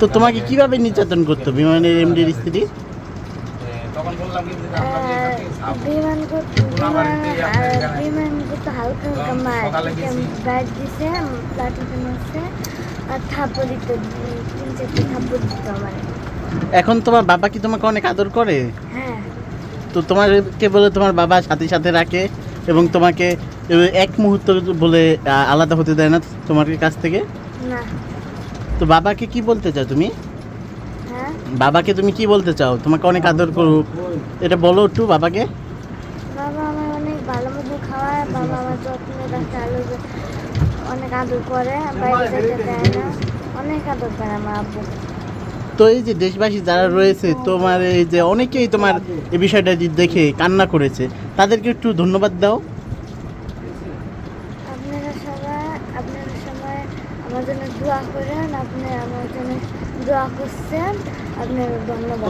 তো তোমাকে কিভাবে নির্যাতন করতো বিমানের এমডির স্ত্রী? বিমান করতে হালকা হালকা মার ব্যাট দিছে, লাঠিতে মারছে আর থাপ্পড় দিত, 3-4টি থাপ্পড় দিত আমার। এখন তোমার বাবা কি তোমাকে অনেক আদর করে? হ্যাঁ। তো তোমাকে বলে তোমার বাবা সাথে সাথে রাখে এবং তোমাকে এক মুহূর্ত বলে আলাদা হতে দেয় না তোমার কাছ থেকে? না। তো বাবাকে কি বলতে চাও তুমি? হ্যাঁ, বাবাকে তুমি কি বলতে চাও তোমাকে অনেক আদর করুক, এটা বলো একটু বাবাকে। বাবা আমার অনেক ভালো মতো খাওয়ায়, বাবা আমার যত্ন রাখে, অনেক আদর করে, বাইরে যেতে দেয় না, অনেক আদর করে আমার আব্বু। তো এই যে দেশবাসী যারা রয়েছে তোমার এই যে অনেকেই তোমার এই বিষয়টা দেখে কান্না করেছে, তাদেরকে একটু ধন্যবাদ দাও। আপনারা সবাই আমার জন্য দোয়া করেন, আপনি আমার জন্য দোয়া করছেন, আপনার ধন্যবাদ।